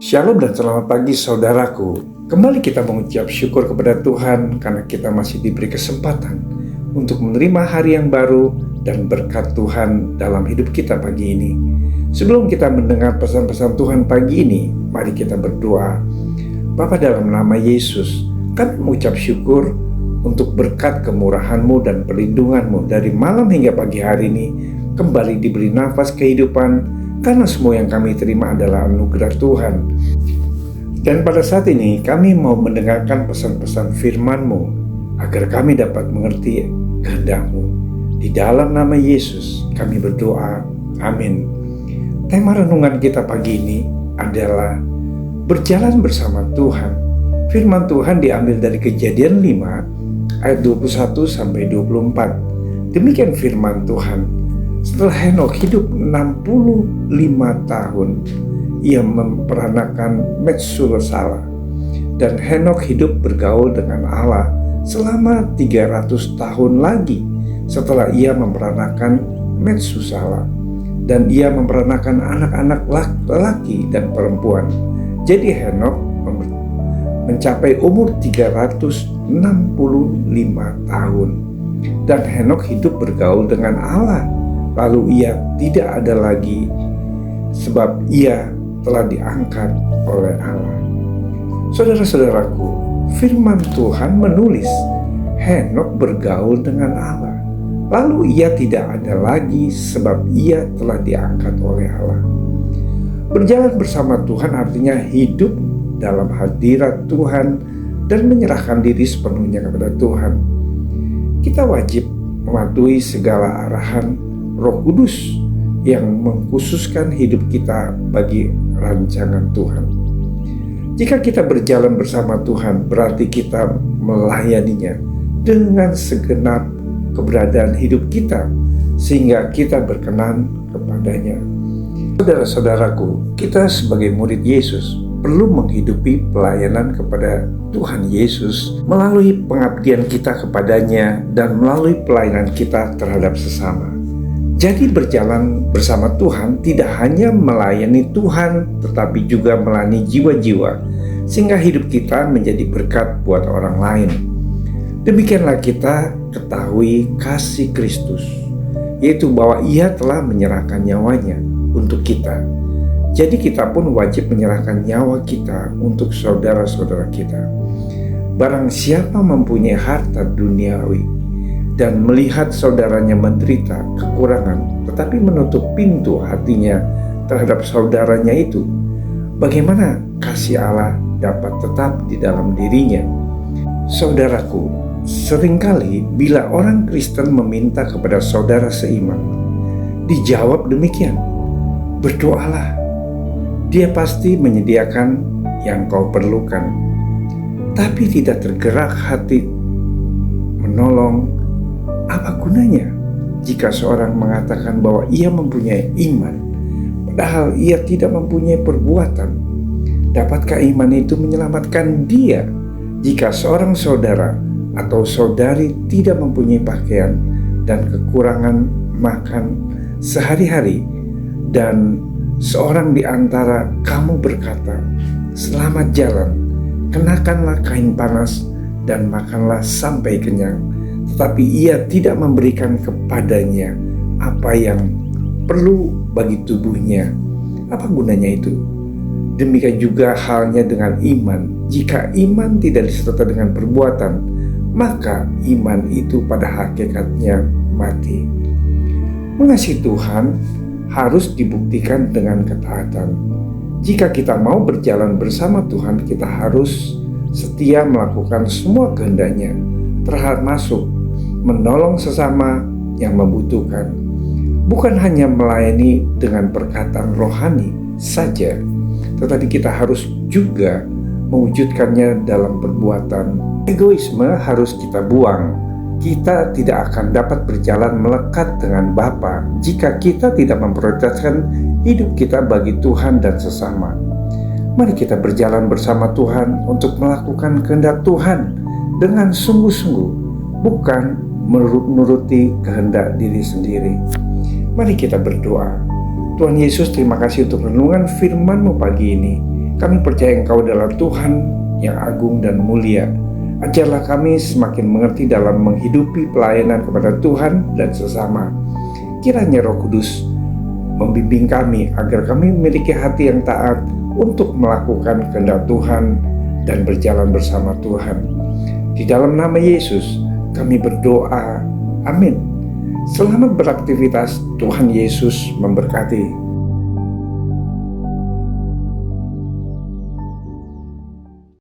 Shalom dan selamat pagi saudaraku. Kembali kita mengucap syukur kepada Tuhan karena kita masih diberi kesempatan untuk menerima hari yang baru dan berkat Tuhan dalam hidup kita pagi ini. Sebelum kita mendengar pesan-pesan Tuhan pagi ini, mari kita berdoa. Bapa, dalam nama Yesus, kami mengucap syukur untuk berkat kemurahan-Mu dan perlindungan-Mu dari malam hingga pagi hari ini kembali diberi nafas kehidupan, karena semua yang kami terima adalah anugerah Tuhan. Dan pada saat ini kami mau mendengarkan pesan-pesan firman-Mu agar kami dapat mengerti kehendak-Mu. Di dalam nama Yesus kami berdoa, amin. Tema renungan kita pagi ini adalah berjalan bersama Tuhan. Firman Tuhan diambil dari Kejadian 5 ayat 21 sampai 24. Demikian firman Tuhan. Setelah Henokh hidup 65 tahun, ia memperanakan Metsuselah. Dan Henokh hidup bergaul dengan Allah selama 300 tahun lagi setelah ia memperanakan Metsuselah. Dan ia memperanakan anak-anak laki dan perempuan. Jadi Henokh mencapai umur 365 tahun. Dan Henokh hidup bergaul dengan Allah. Lalu ia tidak ada lagi sebab ia telah diangkat oleh Allah. Saudara-saudaraku, firman Tuhan menulis Henokh bergaul dengan Allah. Lalu ia tidak ada lagi sebab ia telah diangkat oleh Allah. Berjalan bersama Tuhan artinya hidup dalam hadirat Tuhan dan menyerahkan diri sepenuhnya kepada Tuhan. Kita wajib mematuhi segala arahan Roh Kudus yang mengkhususkan hidup kita bagi rancangan Tuhan. Jika kita berjalan bersama Tuhan, berarti kita melayaninya dengan segenap keberadaan hidup kita, sehingga kita berkenan kepadanya. Saudara-saudaraku, kita sebagai murid Yesus perlu menghidupi pelayanan kepada Tuhan Yesus melalui pengabdian kita kepadanya dan melalui pelayanan kita terhadap sesama. Jadi berjalan bersama Tuhan tidak hanya melayani Tuhan, tetapi juga melayani jiwa-jiwa, sehingga hidup kita menjadi berkat buat orang lain. Demikianlah kita ketahui kasih Kristus, yaitu bahwa Ia telah menyerahkan nyawanya untuk kita. Jadi kita pun wajib menyerahkan nyawa kita untuk saudara-saudara kita. Barang siapa mempunyai harta duniawi dan melihat saudaranya menderita kekurangan, tetapi menutup pintu hatinya terhadap saudaranya itu, bagaimana kasih Allah dapat tetap di dalam dirinya? Saudaraku, seringkali bila orang Kristen meminta kepada saudara seiman, dijawab demikian, berdoalah, dia pasti menyediakan yang kau perlukan. Tapi tidak tergerak hati menolong. Apa gunanya jika seorang mengatakan bahwa ia mempunyai iman, padahal ia tidak mempunyai perbuatan? Dapatkah iman itu menyelamatkan dia jika seorang saudara atau saudari tidak mempunyai pakaian dan kekurangan makan sehari-hari, dan seorang di antara kamu berkata, "Selamat jalan, kenakanlah kain panas dan makanlah sampai kenyang," tetapi ia tidak memberikan kepadanya apa yang perlu bagi tubuhnya? Apa gunanya itu? Demikian juga halnya dengan iman. Jika iman tidak disertai dengan perbuatan, maka iman itu pada hakikatnya mati. Mengasihi Tuhan harus dibuktikan dengan ketaatan. Jika kita mau berjalan bersama Tuhan, kita harus setia melakukan semua kehendak-Nya, termasuk menolong sesama yang membutuhkan. Bukan hanya melayani dengan perkataan rohani saja, tetapi kita harus juga mewujudkannya dalam perbuatan. Egoisme harus kita buang. Kita tidak akan dapat berjalan melekat dengan Bapa jika kita tidak memprioritaskan hidup kita bagi Tuhan dan sesama. Mari kita berjalan bersama Tuhan untuk melakukan kehendak Tuhan dengan sungguh-sungguh, bukan menuruti kehendak diri sendiri. Mari kita berdoa. Tuhan Yesus, terima kasih untuk renungan firman-Mu pagi ini. Kami percaya Engkau adalah Tuhan yang agung dan mulia. Ajarlah kami semakin mengerti dalam menghidupi pelayanan kepada Tuhan dan sesama. Kiranya Roh Kudus membimbing kami agar kami memiliki hati yang taat untuk melakukan kehendak Tuhan dan berjalan bersama Tuhan. Di dalam nama Yesus kami berdoa. Amin. Selamat beraktivitas. Tuhan Yesus memberkati.